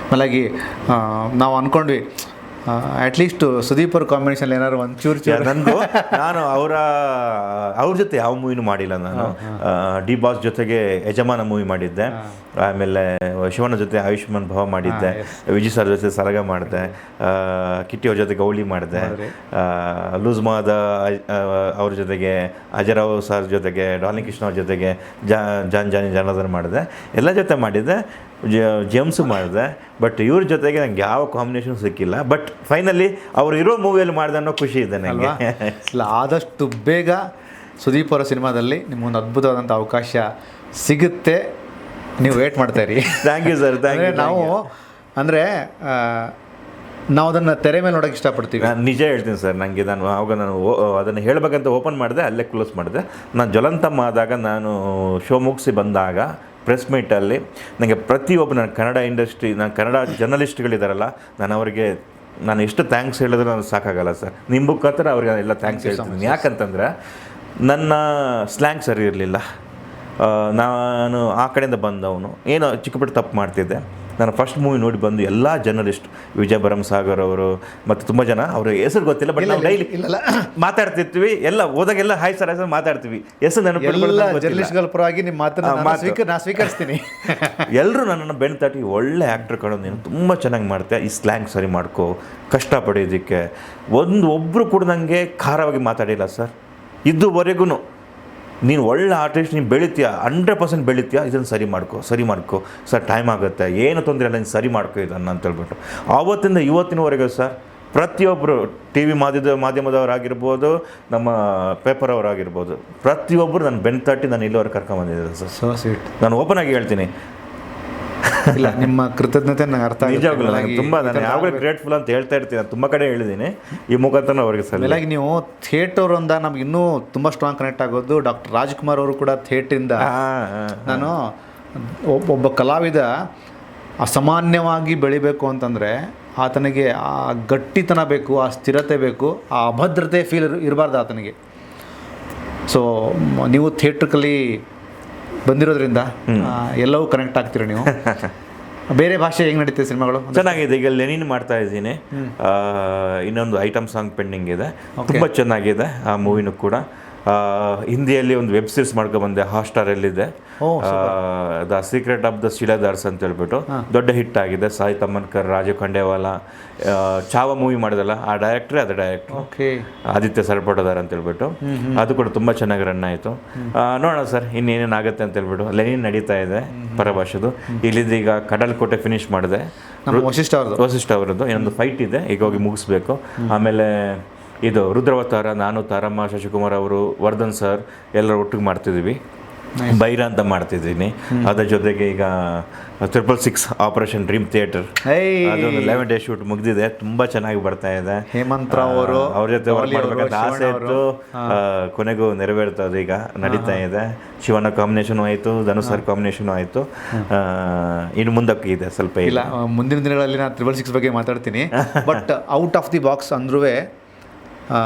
ಆಮೇಲಾಗಿ ನಾವು ಅಂದ್ಕೊಂಡ್ವಿ ಅಟ್ಲೀಸ್ಟ್ ಸುದೀಪ್ ಅವ್ರ ಕಾಂಬಿನೇಷನ್ ಏನಾದ್ರು ಒಂಚೂರು ನನಗೂ ನಾನು ಅವ್ರ ಜೊತೆ ಯಾವ ಮೂವಿನೂ ಮಾಡಿಲ್ಲ. ನಾನು ಡಿ ಬಾಸ್ ಜೊತೆಗೆ ಯಜಮಾನ ಮೂವಿ ಮಾಡಿದ್ದೆ, ಆಮೇಲೆ ಶಿವಣ್ಣ ಜೊತೆ ಆಯುಷ್ಮಾನ್ ಭವ ಮಾಡಿದ್ದೆ, ವಿಜಯ್ ಸರ್ ಜೊತೆ ಸಲಗ ಮಾಡಿದೆ, ಕಿಟ್ಟಿ ಅವ್ರ ಜೊತೆ ಗೌಳಿ ಮಾಡಿದೆ, ಲೂಸ್ ಮಾದ ಅವ್ರ ಜೊತೆಗೆ ಅಜರಾವ್ ಸರ್ ಜೊತೆಗೆ, ಡಾಲಿ ಕೃಷ್ಣ ಅವ್ರ ಜೊತೆಗೆ ಜಾನಿ ಜನಾರ್ದನ್ ಮಾಡಿದೆ, ಎಲ್ಲ ಜೊತೆ ಮಾಡಿದ್ದೆ, ಜೇಮ್ಸು ಮಾಡಿದೆ. ಬಟ್ ಇವ್ರ ಜೊತೆಗೆ ನಂಗೆ ಯಾವ ಕಾಂಬಿನೇಷನ್ ಸಿಕ್ಕಿಲ್ಲ. ಬಟ್ ಫೈನಲಿ ಅವ್ರು ಇರೋ ಮೂವಿಯಲ್ಲಿ ಮಾಡಿದೆ ಅನ್ನೋ ಖುಷಿ ಇದೆ ನನಗೆ. ಆದಷ್ಟು ಬೇಗ ಸುದೀಪ್ ಅವರ ಸಿನಿಮಾದಲ್ಲಿ ನಿಮಗೊಂದು ಅದ್ಭುತವಾದಂಥ ಅವಕಾಶ ಸಿಗುತ್ತೆ, ನೀವು ವೇಟ್ ಮಾಡ್ತಾಯಿರಿ. Thank you sir, thank you. ನಾವು ಅಂದರೆ ನಾವು ಅದನ್ನು ತೆರೆ ಮೇಲೆ ನೋಡೋಕ್ಕೆ ಇಷ್ಟಪಡ್ತೀವಿ. ನಾನು ನಿಜ ಹೇಳ್ತೀನಿ ಸರ್, ನನಗೆ ನಾನು ಅದನ್ನು ಹೇಳಬೇಕಂತ ಓಪನ್ ಮಾಡಿದೆ, ಅಲ್ಲೇ ಕ್ಲೋಸ್ ಮಾಡಿದೆ. ನಾನು ಜ್ವಲಂತಮ್ಮ ಆದಾಗ ನಾನು ಶೋ ಮುಗಿಸಿ ಬಂದಾಗ ಪ್ರೆಸ್ ಮೀಟಲ್ಲಿ ನನಗೆ ಪ್ರತಿಯೊಬ್ಬ ನನ್ನ ಕನ್ನಡ ಜರ್ನಲಿಸ್ಟ್ಗಳಿದ್ದಾರಲ್ಲ, ನಾನು ಎಷ್ಟು ಥ್ಯಾಂಕ್ಸ್ ಹೇಳಿದ್ರು ನಾನು ಸಾಕಾಗಲ್ಲ ಸರ್. ನಿಮ್ಮ ಮುಖಾಂತರ ಅವ್ರಿಗೆ ಎಲ್ಲ ಥ್ಯಾಂಕ್ಸ್ ಹೇಳ್ತೀನಿ. ಯಾಕಂತಂದರೆ ನನ್ನ ಸ್ಲ್ಯಾಂಗ್ ಸರಿ ಇರಲಿಲ್ಲ, ನಾನು ಆ ಕಡೆಯಿಂದ ಬಂದವನು, ಏನೋ ಚಿಕ್ಕಪುಟ್ಟ ತಪ್ಪು ಮಾಡ್ತಿದ್ದೆ. ನಾನು ಫಸ್ಟ್ ಮೂವಿ ನೋಡಿ ಬಂದು ಎಲ್ಲ ಜರ್ನಲಿಸ್ಟ್, ವಿಜಯ್ ಭರಮಸಾಗರ್ ಅವರು ಮತ್ತು ತುಂಬ ಜನ, ಅವ್ರ ಹೆಸರು ಗೊತ್ತಿಲ್ಲ, ಬಟ್ ನಾವು ಡೈಲಿ ಮಾತಾಡ್ತಿರ್ತೀವಿ, ಎಲ್ಲ ಹೋದಾಗೆಲ್ಲ ಹಾಯ್ ಸರ್ ಮಾತಾಡ್ತೀವಿ, ಹೆಸರು ಜರ್ನಲಿಸ್ಟ್ಗಳ ಪರವಾಗಿ ನಿಮ್ಮ ಮಾತನ್ನು ಸ್ವೀಕರಿಸ್ತೀನಿ. ಎಲ್ಲರೂ ನನ್ನನ್ನು ಬೆನ್ನು ತಟ್ಟಿ ಒಳ್ಳೆ ಆ್ಯಕ್ಟ್ರ್ ಕಣೋ, ನೀನು ತುಂಬ ಚೆನ್ನಾಗಿ ಮಾಡ್ತೆ, ಈ ಸ್ಲ್ಯಾಂಗ್ ಸರಿ ಮಾಡ್ಕೋ, ಕಷ್ಟಪಡೋದಕ್ಕೆ ಒಬ್ಬರು ಕೂಡ ನನಗೆ ಖಾರವಾಗಿ ಮಾತಾಡಿಲ್ಲ ಸರ್. ಇದುವರೆಗೂ ನೀನು ಒಳ್ಳೆ ಆರ್ಟಿಸ್ಟ್, ನೀನು ಬೆಳಿತೀಯ, 100% ಬೆಳಿತೀಯ, ಇದನ್ನು ಸರಿ ಮಾಡ್ಕೋ ಸರ್, ಟೈಮ್ ಆಗುತ್ತೆ, ಏನು ತೊಂದರೆ ಇಲ್ಲ, ನೀನು ಸರಿ ಮಾಡ್ಕೋ ಇದನ್ನು ಅಂತೇಳ್ಬಿಟ್ಟು ಆವತ್ತಿಂದ ಇವತ್ತಿನವರೆಗೂ ಸರ್ ಪ್ರತಿಯೊಬ್ಬರು ಟಿ ವಿ ಮಾಧ್ಯಮದವರಾಗಿರ್ಬೋದು, ನಮ್ಮ ಪೇಪರ್ ಅವರಾಗಿರ್ಬೋದು, ಪ್ರತಿಯೊಬ್ಬರು ನನ್ನ ಬೆನ್ನು ತಟ್ಟಿ ನಾನು ಇಲ್ಲಿವರೆಗೆ ಕರ್ಕೊಂಬಂದಿದ್ದಾರೆ ಸರ್. So sweet. ನಾನು ಓಪನ್ ಆಗಿ ಹೇಳ್ತೀನಿ, ಇಲ್ಲ ನಿಮ್ಮ ಕೃತಜ್ಞತೆ ನಂಗೆ ಅರ್ಥ ನಿಜವಾಗ್ಲೂ ನನಗೆ ತುಂಬ, ನಾನು ಯಾವಾಗಲೂ ಗ್ರೇಟ್ಫುಲ್ ಅಂತ ಹೇಳ್ತಾ ಇರ್ತೀನಿ, ನಾನು ತುಂಬ ಕಡೆ ಹೇಳಿದ್ದೀನಿ ಈ ಮುಖಾಂತರ ಅವ್ರಿಗೆ ಸರ್. ಮೇಲಾಗಿ ನೀವು ಥಿಯೇಟರಿಂದ ನಮ್ಗೆ ಇನ್ನೂ ತುಂಬ ಸ್ಟ್ರಾಂಗ್ ಕನೆಕ್ಟ್ ಆಗೋದು ಡಾಕ್ಟರ್ ರಾಜ್ಕುಮಾರ್ ಅವರು ಕೂಡ ಥಿಯೇಟ್ರಿಂದ. ನಾನು ಒಬ್ಬ ಕಲಾವಿದ ಅಸಾಮಾನ್ಯವಾಗಿ ಬೆಳಿಬೇಕು ಅಂತಂದರೆ ಆತನಿಗೆ ಆ ಗಟ್ಟಿತನ ಬೇಕು, ಆ ಸ್ಥಿರತೆ ಬೇಕು, ಆ ಅಭದ್ರತೆ ಫೀಲ್ ಇರಬಾರ್ದು ಆತನಿಗೆ. ಸೊ ನೀವು ಥಿಯೇಟ್ರಿಕಲಿ ಬಂದಿರೋದ್ರಿಂದ ಎಲ್ಲವೂ ಕನೆಕ್ಟ್ ಆಗ್ತೀರ ನೀವು. ಬೇರೆ ಭಾಷೆ ಹೆಂಗೆ ನಡೀತದೆ ಸಿನಿಮಾಗಳು? ಚೆನ್ನಾಗಿದೆ. ಈಗ ಲೆನಿನ್ ಮಾಡ್ತಾ ಇದ್ದೀನಿ, ಇನ್ನೊಂದು ಐಟಮ್ ಸಾಂಗ್ ಪೆಂಡಿಂಗ್ ಇದೆ, ತುಂಬ ಚೆನ್ನಾಗಿದೆ ಆ ಮೂವಿನೂ ಕೂಡ. ಹಿಂದಿಯಲ್ಲಿ ಒಂದು ವೆಬ್ ಸೀರೀಸ್ ಮಾಡ್ಕೊಬಂದೆ, ಹಾಟ್‌ಸ್ಟಾರಲ್ಲಿದೆ, the secret of the Shiledars ಅಂತ ಹೇಳ್ಬಿಟ್ಟು ದೊಡ್ಡ ಹಿಟ್ ಆಗಿದೆ. ಸಾಯಿ ತಮ್ಮನ್ಕರ್, ರಾಜು ಖಂಡೇವಾಲ, ಚಾವ ಮೂವಿ ಮಾಡಿದಲ್ಲ ಆ ಡೈರೆಕ್ಟ್ರೇ, ಅದು ಡೈರೆಕ್ಟ್ರು ಆದಿತ್ಯ ಸರ್ಪೋಟದಾರ್ ಅಂತ ಹೇಳ್ಬಿಟ್ಟು, ಅದು ಕೂಡ ತುಂಬ ಚೆನ್ನಾಗಿ ರನ್ ಆಯಿತು. ನೋಡೋಣ ಸರ್ ಇನ್ನೇನೇನಾಗುತ್ತೆ ಅಂತ ಹೇಳ್ಬಿಟ್ಟು. ಲೆನಿನ್ ನಡೀತಾ ಇದೆ ಪರಭಾಷೆದು, ಇಲ್ಲಿದ್ದು ಈಗ ಕಡಲ್ಕೋಟೆ ಫಿನಿಶ್ ಮಾಡಿದೆ, ವಸಿಷ್ಠ ಅವರದ್ದು ಇನ್ನೊಂದು ಫೈಟ್ ಇದೆ, ಈಗ ಹೋಗಿ ಮುಗಿಸ್ಬೇಕು. ಆಮೇಲೆ ಇದು ರುದ್ರಾವತಾರ, ನಾನು, ತಾರಮ್ಮ, ಶಶಿಕುಮಾರ್ ಅವರು, ವರ್ಧನ್ ಸರ್ ಎಲ್ಲರೂ ಒಟ್ಟಿಗೆ ಮಾಡ್ತಿದ್ದೀವಿ. ಬೈರ ಅಂತ ಮಾಡ್ತಿದ್ದೀನಿ. ಅದರ ಜೊತೆಗೆ ಈಗ 666 ಆಪರೇಷನ್ ಡ್ರೀಮ್ ಥಿಯೇಟರ್, ಅದೊಂದು 11 ಡೇ ಶೂಟ್ ಮುಗಿದಿದೆ, ತುಂಬ ಚೆನ್ನಾಗಿ ಬರ್ತಾ ಇದೆ. ಹೇಮಂತ್ ರಾವ್ ಅವರು ಅವ್ರ ಜೊತೆ ವರ್ಕ್ ಮಾಡ್ಬೇಕಂತ ಆಸೆ ಇತ್ತು, ಕೊನೆಗೂ ನೆರವೇರ್ತದೆ, ಈಗ ನಡೀತಾ ಇದೆ. ಶಿವಣ್ಣ ಕಾಂಬಿನೇಷನ್ ಆಯಿತು, ಧನುಷ್ ಸರ್ ಕಾಂಬಿನೇಷನ್ ಆಯಿತು, ಇನ್ನು ಮುಂದಕ್ಕೆ ಇದೆ ಸ್ವಲ್ಪ. ಇಲ್ಲ, ಮುಂದಿನ ದಿನಗಳಲ್ಲಿ ನಾನು 666 ಬಗ್ಗೆ ಮಾತಾಡ್ತೀನಿ. But out of the box ಅಂದ್ರೂ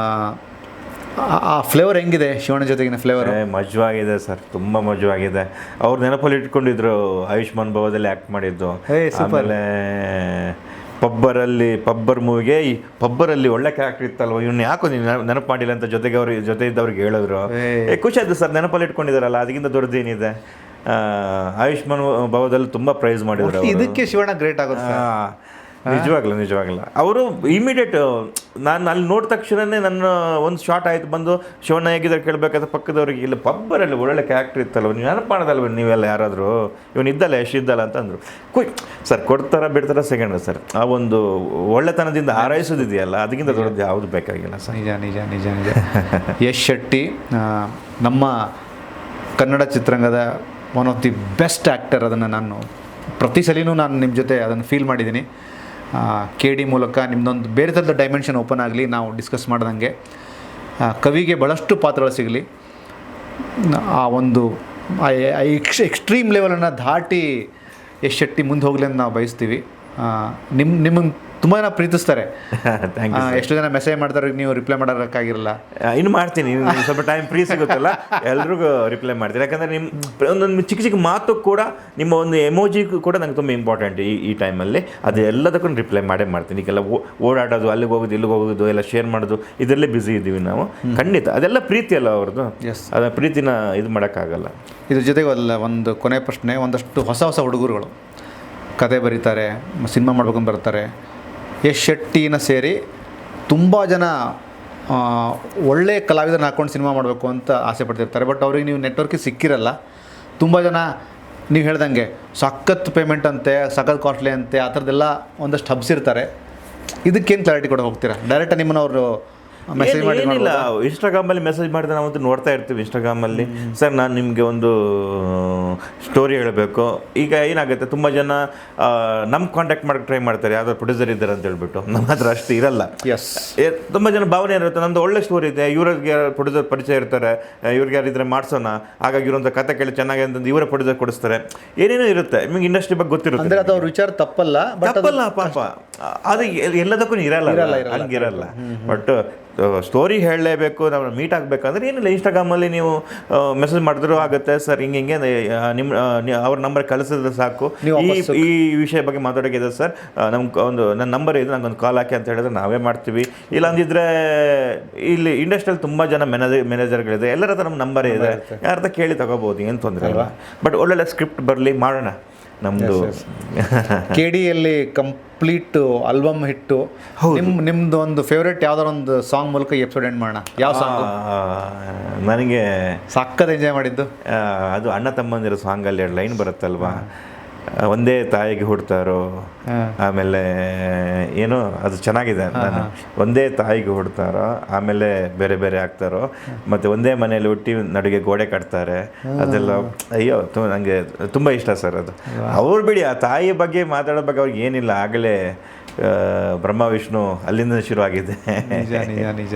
ಆ ಫ್ಲೇವರ್ ಹೆಂಗಿದೆ ಶಿವಣ್ಣ ಜೊತೆಗಿನ ಫ್ಲೇವರ್? ಮಜವಾಗಿದೆ ಸರ್, ತುಂಬ ಮಜವಾಗಿದೆ. ಅವ್ರು ನೆನಪಲ್ಲಿ ಇಟ್ಕೊಂಡಿದ್ರು ಆಯುಷ್ಮಾನ್ ಭವದಲ್ಲಿ ಆ್ಯಕ್ಟ್ ಮಾಡಿದ್ದು. ಆಮೇಲೆ ಪಬ್ಬರ್ ಮೂವಿಗೆ ಈ ಪಬ್ಬರಲ್ಲಿ ಒಳ್ಳೆ ಕ್ಯಾರೆಕ್ಟರ್ ಇತ್ತಲ್ವ, ಇವ್ನು ಯಾಕೋ ನೀವು ನೆನಪು ಮಾಡಿಲ್ಲ ಅಂತ ಜೊತೆ ಇದ್ದವ್ರಿಗೆ ಹೇಳಿದ್ರು. ಖುಷಿ ಆಯ್ತು ಸರ್, ನೆನಪಲ್ಲಿ ಇಟ್ಕೊಂಡಿದ್ದಾರಲ್ಲ, ಅದಕ್ಕಿಂತ ದೊಡ್ಡದೇನಿದೆ. ಆಯುಷ್ಮಾನ್ ಭವದಲ್ಲಿ ತುಂಬ ಪ್ರೈಸ್ ಮಾಡಿದ್ರು. ಇದಕ್ಕೆ ಶಿವಣ್ಣ ಗ್ರೇಟ್ ಆಗುತ್ತೆ ನಿಜವಾಗ್ಲೂ. ಅವರು ಇಮಿಡಿಯೇಟ್ ನಾನು ಅಲ್ಲಿ ನೋಡಿದ ತಕ್ಷಣವೇ ನನ್ನ ಒಂದು ಶಾರ್ಟ್ ಆಯಿತು, ಬಂದು ಶಿವಣ್ಣ ಹೇಗಿದ್ದಾರೆ ಕೇಳಬೇಕಾದ್ರೆ ಪಕ್ಕದವ್ರಿಗೆ, ಇಲ್ಲ ಪಬ್ಬರಲ್ಲಿ ಒಳ್ಳೆ ಕ್ಯಾರೆಕ್ಟರ್ ಇತ್ತಲ್ವ, ನೀವು ನೆನಪು ಮಾಡೋದಲ್ವ ನೀವೆಲ್ಲ ಯಾರಾದರೂ, ಇವನು ಇದ್ದಲ್ಲ ಯಶ್ ಇದ್ದಲ್ಲ ಅಂತಂದರು. ಸರ್ ಕೊಡ್ತಾರ ಬಿಡ್ತಾರ ಸೆಕೆಂಡ್ ಸರ್, ಆ ಒಂದು ಒಳ್ಳೆತನದಿಂದ ಹಾರೈಸೋದಿದೆಯಲ್ಲ, ಅದಕ್ಕಿಂತ ದೊಡ್ಡದು ಯಾವುದು ಬೇಕಾಗಿಲ್ಲ ಸರ್. ನಿಜ. ಯಶ್ ಶೆಟ್ಟಿ ನಮ್ಮ ಕನ್ನಡ ಚಿತ್ರರಂಗದ one of the best actor. ಅದನ್ನು ನಾನು ಪ್ರತಿ ಸಲಿನೂ ನಾನು ನಿಮ್ಮ ಜೊತೆ ಅದನ್ನು ಫೀಲ್ ಮಾಡಿದ್ದೀನಿ. KD ಮೂಲಕ ನಿಮ್ಮದೊಂದು ಬೇರೆ ಥರದ ಡೈಮೆನ್ಷನ್ ಓಪನ್ ಆಗಲಿ, ನಾವು ಡಿಸ್ಕಸ್ ಮಾಡ್ದಂಗೆ ಕವಿಗೆ ಭಾಳಷ್ಟು ಪಾತ್ರಗಳು ಸಿಗಲಿ, ಆ ಒಂದು ಎಕ್ಸ್ಟ್ರೀಮ್ ಲೆವೆಲನ್ನು ದಾಟಿ ಯಶ್ ಶೆಟ್ಟಿ ಮುಂದೆ ಹೋಗಲಿ ಅಂತ ನಾವು ಬಯಸ್ತೀವಿ. ನಿಮ್ಮ ತುಂಬ ಜನ ಪ್ರೀತಿಸ್ತಾರೆ. Thank you. ಎಷ್ಟು ಜನ ಮೆಸೇಜ್ ಮಾಡ್ತಾರೆ, ನೀವು ರಿಪ್ಲೈ ಮಾಡೋಕ್ಕಾಗಿರಲ್ಲ. ಇನ್ನು ಮಾಡ್ತೀನಿ, ಇನ್ನು ಸ್ವಲ್ಪ ಟೈಮ್ ಫ್ರೀ ಸಿಗುತ್ತಲ್ಲ ಎಲ್ರಿಗೂ ರಿಪ್ಲೈ ಮಾಡ್ತೀನಿ. ಯಾಕಂದರೆ ನಿಮ್ಮ ಒಂದೊಂದು ಚಿಕ್ಕ ಚಿಕ್ಕ ಮಾತು ಕೂಡ, ನಿಮ್ಮ ಒಂದು ಎಮೋಜಿ ಕೂಡ ನಂಗೆ ತುಂಬ ಇಂಪಾರ್ಟೆಂಟ್ ಈ ಟೈಮಲ್ಲಿ. ಅದು ಎಲ್ಲದಕ್ಕೂ ರಿಪ್ಲೈ ಮಾಡೇ ಮಾಡ್ತೀನಿ. ಈಗೆಲ್ಲ ಓಡಾಡೋದು, ಅಲ್ಲಿಗೆ ಹೋಗೋದು, ಇಲ್ಲಿಗೆ ಹೋಗೋದು, ಎಲ್ಲ ಶೇರ್ ಮಾಡೋದು, ಇದರಲ್ಲೇ ಬ್ಯುಸಿ ಇದ್ದೀವಿ ನಾವು. ಖಂಡಿತ ಅದೆಲ್ಲ ಪ್ರೀತಿ ಅಲ್ಲ ಅವ್ರದ್ದು. ಅದ ಪ್ರೀತಿನ ಇದು ಮಾಡೋಕ್ಕಾಗಲ್ಲ. ಇದ್ರ ಜೊತೆಗೆ ಒಂದು ಕೊನೆ ಪ್ರಶ್ನೆ, ಒಂದಷ್ಟು ಹೊಸ ಹುಡುಗರುಗಳು ಕತೆ ಬರೀತಾರೆ, ಸಿನಿಮಾ ಮಾಡ್ಬೇಕಂತ ಬರ್ತಾರೆ. ಯಶ್ ಶೆಟ್ಟಿನ ಸೇರಿ ತುಂಬ ಜನ ಒಳ್ಳೆಯ ಕಲಾವಿದರನ್ನ ಹಾಕ್ಕೊಂಡು ಸಿನಿಮಾ ಮಾಡಬೇಕು ಅಂತ ಆಸೆ ಪಡ್ತಿರ್ತಾರೆ. ಬಟ್ ಅವ್ರಿಗೆ ನೀವು ನೆಟ್ವರ್ಕಿಗೆ ಸಿಕ್ಕಿರಲ್ಲ. ತುಂಬ ಜನ ನೀವು ಹೇಳ್ದಂಗೆ ಸಖತ್ ಪೇಮೆಂಟ್ ಅಂತೆ, ಸಖತ್ ಕಾಸ್ಟ್ಲಿ ಅಂತೆ, ಆ ಥರದ್ದೆಲ್ಲ ಒಂದಷ್ಟು ಹಬ್ಸ್ ಇರ್ತಾರೆ. ಇದಕ್ಕೇನು ಕ್ಲಾರಿಟಿ ಕೊಡೋಕೆ ಹೋಗ್ತೀರಾ? ಡೈರೆಕ್ಟ್ ನಿಮ್ಮನ್ನು ಅವರು ಮೆಸೇಜ್ ಮಾಡಿ? ಏನಿಲ್ಲ, ಇನ್ಸ್ಟಾಗ್ರಾಮಲ್ಲಿ ಮೆಸೇಜ್ ಮಾಡಿದ್ರೆ ನಾವಂತೂ ನೋಡ್ತಾ ಇರ್ತೀವಿ. ಇನ್ಸ್ಟಾಗ್ರಾಮಲ್ಲಿ ಸರ್ ನಾನು ನಿಮಗೆ ಒಂದು ಸ್ಟೋರಿ ಹೇಳಬೇಕು. ಈಗ ಏನಾಗುತ್ತೆ, ತುಂಬ ಜನ ನಮ್ಮ ಕಾಂಟ್ಯಾಕ್ಟ್ ಮಾಡೋಕ್ಕೆ ಟ್ರೈ ಮಾಡ್ತಾರೆ, ಯಾವ್ದಾದ್ರು ಪ್ರೊಡ್ಯೂಸರ್ ಇದ್ದಾರೆ ಅಂತ ಹೇಳ್ಬಿಟ್ಟು. ನಮ್ಮ ಹತ್ರ ಅಷ್ಟು ಇರಲ್ಲ. ಎಸ್, ತುಂಬ ಜನ ಭಾವನೆ ಇರುತ್ತೆ, ನಮ್ಮದು ಒಳ್ಳೆ ಸ್ಟೋರಿ ಇದೆ, ಇವ್ರಿಗೆ ಪ್ರೊಡ್ಯೂಸರ್ ಪರಿಚಯ ಇರ್ತಾರೆ, ಇವ್ರಿಗೆ ಯಾರಿದ್ರೆ ಮಾಡಿಸೋಣ, ಹಾಗಾಗಿ ಇವ್ರೊಂದು ಕತೆ ಕೇಳಿ ಚೆನ್ನಾಗಿ ಅಂತಂದು ಇವರೇ ಪ್ರೊಡ್ಯೂಸರ್ ಕೊಡಿಸ್ತಾರೆ. ಏನೇನೋ ಇರುತ್ತೆ, ನಿಮಗೆ ಇಂಡಸ್ಟ್ರಿ ಬಗ್ಗೆ ಗೊತ್ತಿರುತ್ತೆ. ಅಂದರೆ ಅದು ಅವ್ರ ವಿಚಾರ ತಪ್ಪಲ್ಲ, ತಪ್ಪಲ್ಲ ಪಾಪ, ಅದು ಎಲ್ಲದಕ್ಕೂ ಇರಲ್ಲ, ಹಂಗಿರಲ್ಲ. ಬಟ್ ಸ್ಟೋರಿ ಹೇಳಲೇಬೇಕು, ನಾವು ಮೀಟ್ ಆಗಬೇಕಂದ್ರೆ ಏನಿಲ್ಲ, ಇನ್ಸ್ಟಾಗ್ರಾಮಲ್ಲಿ ನೀವು ಮೆಸೇಜ್ ಮಾಡಿದ್ರು ಆಗುತ್ತೆ. ಸರ್ ಹಿಂಗೆ ನಿಮ್ಮ ಅವ್ರ ನಂಬರ್ ಕಳಿಸಿದ್ರೆ ಸಾಕು, ಈ ವಿಷಯ ಬಗ್ಗೆ ಮಾತಾಡೋಕ್ಕಿದೆ ಸರ್, ನನ್ನ ನಂಬರ್ ಇದೆ, ನಂಗೊಂದು ಕಾಲ್ ಹಾಕಿ ಅಂತ ಹೇಳಿದ್ರೆ ನಾವೇ ಮಾಡ್ತೀವಿ. ಇಲ್ಲ ಅಂದಿದ್ರೆ ಇಲ್ಲಿ ಇಂಡಸ್ಟ್ರಿಯಲ್ಲಿ ತುಂಬ ಜನ ಮ್ಯಾನೇಜರ್ಗಳಿದೆ, ಎಲ್ಲರ ಹತ್ರ ನಮ್ಮ ನಂಬರೇ ಇದೆ, ಯಾರ ಹತ್ರ ಕೇಳಿ ತಗೋಬೋದು, ಏನು ತೊಂದರೆ ಇಲ್ಲ. ಬಟ್ ಒಳ್ಳೊಳ್ಳೆ ಸ್ಕ್ರಿಪ್ಟ್ ಬರಲಿ, ಮಾಡೋಣ. ನಮ್ಮದು KD ಕಂಪ್ಲೀಟ್ ಆಲ್ಬಮ್ ಹಿಟ್ಟು. ನಿಮ್ದು ಒಂದು ಫೇವ್ರೇಟ್ ಯಾವ್ದಾರ ಒಂದು ಸಾಂಗ್ ಮೂಲಕ ಎಪಿಸೋಡ್ ಎಂಡ್ ಮಾಡೋಣ. ಯಾವ ಸಾಂಗ್ ನನಗೆ ಸಕ್ಕತ್ ಎಂಜಾಯ್ ಮಾಡಿದ್ದು? ಅದು ಅಣ್ಣ ತಮ್ಮಂದಿರೋ ಸಾಂಗಲ್ಲಿ 2 ಲೈನ್ ಬರುತ್ತಲ್ವಾ, ಒಂದೇ ತಾಯಿಗೆ ಹುಡ್ತಾರೋ, ಆಮೇಲೆ ಏನೋ ಅದು ಚೆನ್ನಾಗಿದೆ. ನಾನು ಒಂದೇ ತಾಯಿಗೆ ಹುಡ್ತಾರೋ, ಆಮೇಲೆ ಬೇರೆ ಬೇರೆ ಆಗ್ತಾರೋ, ಮತ್ತು ಒಂದೇ ಮನೆಯಲ್ಲಿ ಹುಟ್ಟಿ ನಡುಗೆ ಗೋಡೆ ಕಟ್ತಾರೆ. ಅದೆಲ್ಲ ಅಯ್ಯೋ ನನಗೆ ತುಂಬ ಇಷ್ಟ ಸರ್. ಅದು ಅವ್ರು ಬಿಡಿ, ಆ ತಾಯಿ ಬಗ್ಗೆ ಮಾತಾಡೋ ಬಗ್ಗೆ ಅವ್ರಿಗೆ ಏನಿಲ್ಲ, ಆಗಲೇ ಬ್ರಹ್ಮ ವಿಷ್ಣು ಅಲ್ಲಿಂದ ಶುರುವಾಗಿದೆ. ನಿಜ.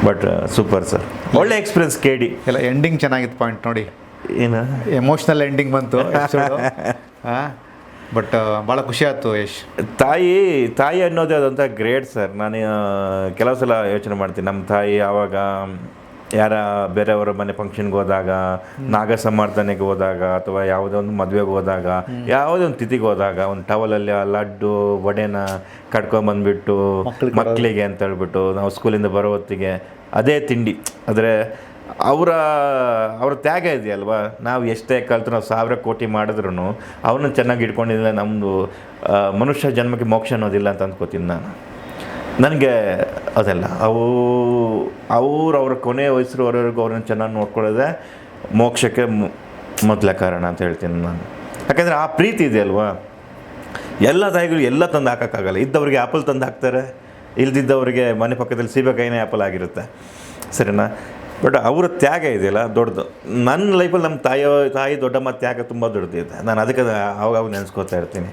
ಬಟ್ ಸೂಪರ್ ಸರ್, ಒಳ್ಳೆ ಎಕ್ಸ್ಪೀರಿಯನ್ಸ್. KD ಎಲ್ಲ ಎಂಡಿಂಗ್ ಚೆನ್ನಾಗಿತ್ತು. ಪಾಯಿಂಟ್ ನೋಡಿ, ಏನು ಎಮೋಷ್ನಲ್ ಎಂಡಿಂಗ್ ಬಂತು ಎಪಿಸೋಡು. ಬಟ್ ಭಾಳ ಖುಷಿ ಆಯ್ತು ಯಶ್. ತಾಯಿ ಅನ್ನೋದೇ ಅದಂತ ಗ್ರೇಟ್ ಸರ್. ನಾನು ಕೆಲವು ಸಲ ಯೋಚನೆ ಮಾಡ್ತೀನಿ, ನಮ್ಮ ತಾಯಿ ಆವಾಗ ಯಾರ ಬೇರೆಯವರ ಮನೆ ಫಂಕ್ಷನ್ಗೆ ಹೋದಾಗ, ನಾಗ ಸಮರ್ಥನೆಗೆ ಹೋದಾಗ, ಅಥವಾ ಯಾವುದೋ ಒಂದು ಮದುವೆಗೆ ಹೋದಾಗ, ಯಾವುದೋ ಒಂದು ತಿಥಿಗೆ ಹೋದಾಗ, ಒಂದು ಟವಲಲ್ಲಿ ಆ ಲಡ್ಡು ವಡೆನ ಕಟ್ಕೊಂಬಂದ್ಬಿಟ್ಟು ಮಕ್ಕಳಿಗೆ ಅಂತ ಹೇಳ್ಬಿಟ್ಟು ನಾವು ಸ್ಕೂಲಿಂದ ಬರೋ ಹೊತ್ತಿಗೆ ಅದೇ ತಿಂಡಿ. ಆದರೆ ಅವರ ತ್ಯಾಗ ಇದೆಯಲ್ವಾ, ನಾವು ಎಷ್ಟೇ ಕಲ್ತು ನಾವು 1000 ಕೋಟಿ ಮಾಡಿದ್ರು ಅವನ್ನ ಚೆನ್ನಾಗಿ ಇಟ್ಕೊಂಡಿಲ್ಲ, ನಮ್ಮದು ಮನುಷ್ಯ ಜನ್ಮಕ್ಕೆ ಮೋಕ್ಷ ಅನ್ನೋದಿಲ್ಲ ಅಂತ ಅಂದ್ಕೋತೀನಿ ನಾನು. ನನಗೆ ಅದೆಲ್ಲ ಅವ್ರ ಕೊನೆ ವಯಸ್ಸಿರೋವರೆಗೂ ಅವ್ರನ್ನ ಚೆನ್ನಾಗಿ ನೋಡ್ಕೊಳ್ಳೋದೆ ಮೋಕ್ಷಕ್ಕೆ ಮೊದಲ ಕಾರಣ ಅಂತ ಹೇಳ್ತೀನಿ ನಾನು. ಯಾಕೆಂದರೆ ಆ ಪ್ರೀತಿ ಇದೆ ಅಲ್ವಾ, ಎಲ್ಲ ತಾಯಿಗಳು ಎಲ್ಲ ತಂದು ಹಾಕೋಕ್ಕಾಗಲ್ಲ. ಇದ್ದವ್ರಿಗೆ ಆ್ಯಪಲ್ ತಂದು ಹಾಕ್ತಾರೆ, ಇಲ್ದಿದ್ದವರಿಗೆ ಮನೆ ಪಕ್ಕದಲ್ಲಿ ಸೀಬೆಕಾಯಿನೇ ಆ್ಯಪಲ್ ಆಗಿರುತ್ತೆ, ಸರಿನಾ? ಬಟ್ ಅವರ ತ್ಯಾಗ ಇದೆಯಲ್ಲ ದೊಡ್ಡದು. ನನ್ನ ಲೈಫಲ್ಲಿ ನಮ್ಮ ತಾಯಿ ದೊಡ್ಡಮ್ಮ ತ್ಯಾಗ ತುಂಬ ದೊಡ್ಡದಿದೆ. ನಾನು ಅದಕ್ಕೆ ಅವಾಗ ನೆನೆಸ್ಕೋತಾ ಇರ್ತೀನಿ.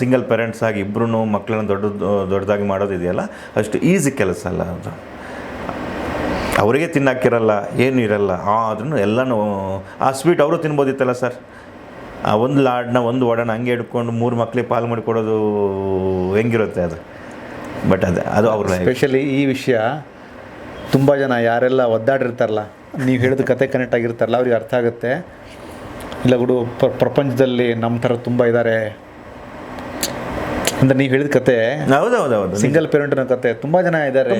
ಸಿಂಗಲ್ ಪೇರೆಂಟ್ಸ್ ಆಗಿ ಇಬ್ಬರೂ ಮಕ್ಕಳನ್ನ ದೊಡ್ಡದಾಗಿ ಮಾಡೋದಿದೆಯಲ್ಲ, ಅಷ್ಟು ಈಸಿ ಕೆಲಸ ಅಲ್ಲ ಅದು. ಅವರಿಗೆ ತಿನ್ನಕ್ಕಿರಲ್ಲ, ಏನೂ ಇರಲ್ಲ, ಆದ್ರೂ ಎಲ್ಲನೂ ಆ ಸ್ವೀಟ್ ಅವರು ತಿನ್ಬೋದಿತ್ತಲ್ಲ ಸರ್. ಆ ಒಂದು ಲಾಡನ್ನ ಒಂದು ವಡನ ಹಂಗೆ ಹಿಡ್ಕೊಂಡು 3 ಮಕ್ಕಳಿಗೆ ಪಾಲು ಮಾಡಿಕೊಡೋದು ಹೆಂಗಿರುತ್ತೆ ಅದು. ಬಟ್ ಅದು ಅವ್ರ ಸ್ಪೆಷಲಿ ಈ ವಿಷಯ ತುಂಬ ಜನ ಯಾರೆಲ್ಲ ಒದ್ದಾಡಿರ್ತಾರಲ್ಲ, ನೀವು ಹೇಳಿದ ಕತೆ ಕನೆಕ್ಟ್ ಆಗಿರ್ತಾರಲ್ಲ, ಅವ್ರಿಗೆ ಅರ್ಥ ಆಗುತ್ತೆ. ಇಲ್ಲ ಬಿಡು, ಪ್ರಪಂಚದಲ್ಲಿ ನಮ್ಮ ಥರ ತುಂಬ ಇದ್ದಾರೆ ಅಂದರೆ ನೀವು ಹೇಳಿದ ಕತೆ. ಹೌದೌದೌದು, ಸಿಂಗಲ್ ಪೇರೆಂಟ್ನ ಕತೆ ತುಂಬ ಜನ ಇದ್ದಾರೆ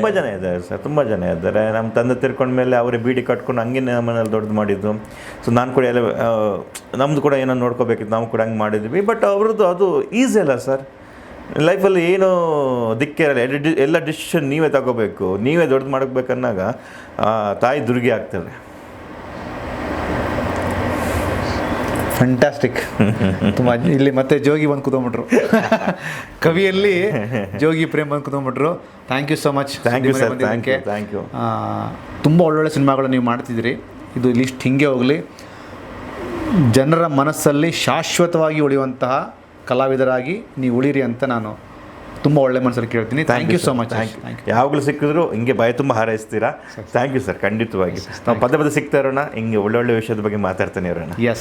ಸರ್, ತುಂಬ ಜನ ಇದ್ದಾರೆ. ನಮ್ಮ ತಂದೆ ತಿರ್ಕೊಂಡ್ಮೇಲೆ ಅವರೇ ಬೀಡಿ ಕಟ್ಕೊಂಡು ಹಂಗೆ ನಮ್ಮನೇಲಿ ದೊಡ್ಡದು ಮಾಡಿದ್ದು. ಸೊ ನಾನು ಕೂಡ ಎಲ್ಲ ನಮ್ಮದು ಕೂಡ ಏನೋ ನೋಡ್ಕೋಬೇಕಿತ್ತು, ನಾವು ಕೂಡ ಹಂಗೆ ಮಾಡಿದ್ವಿ. ಬಟ್ ಅವ್ರದ್ದು ಅದು ಈಸಿ ಅಲ್ಲ ಸರ್. ಲೈಫಲ್ಲಿ ಏನೂ ದಿಕ್ಕಿರಲ್ಲ, ಎಲ್ಲ ಡಿಸಿಷನ್ ನೀವೇ ತಗೋಬೇಕು, ನೀವೇ ದೊಡ್ಡದು ಮಾಡಬೇಕನ್ನಾಗ ತಾಯಿ ದುರ್ಗಿ ಆಗ್ತಾರೆ. ಫ್ಯಾಂಟಾಸ್ಟಿಕ್. ತುಂಬ ಇಲ್ಲಿ ಮತ್ತೆ ಜೋಗಿ ಬಂದು ಕೂತ್ಕೊಂಡ್ಬಿಟ್ರು, ಕವಿಯಲ್ಲಿ ಜೋಗಿ ಪ್ರೇಮ್ ಬಂದು ಕೂತ್ಕೊಂಡ್ಬಿಟ್ರು. Thank you so much. Thank you sir, thank you. ತುಂಬ ಒಳ್ಳೊಳ್ಳೆ ಸಿನಿಮಾಗಳು ನೀವು ಮಾಡ್ತಿದ್ದೀರಿ. ಇದು ಲಿಸ್ಟ್ ಹಿಂಗೆ ಹೋಗಲಿ, ಜನರ ಮನಸ್ಸಲ್ಲಿ ಶಾಶ್ವತವಾಗಿ ಉಳಿಯುವಂತಹ ಕಲಾವಿದರಾಗಿ ನೀವು ಉಳಿರಿ ಅಂತ ನಾನು ತುಂಬ ಒಳ್ಳೆ ಮನಸ್ಸಲ್ಲಿ ಕೇಳ್ತೀನಿ. Thank you so much. ಯಾವಾಗಲೂ ಸಿಕ್ಕಿದ್ರು ಹಿಂಗೆ ಭಯ ತುಂಬ ಹಾರೈಸ್ತೀರಾ. ಥ್ಯಾಂಕ್ ಯು ಸರ್, ಖಂಡಿತವಾಗಿ. ನಾವು ಪದೇ ಸಿಗ್ತಾ ಇರೋಣ, ಹಿಂಗೆ ಒಳ್ಳೊಳ್ಳೆ ವಿಷಯದ ಬಗ್ಗೆ ಮಾತಾಡ್ತಾನೆ ಇರೋಣ. ಎಸ್.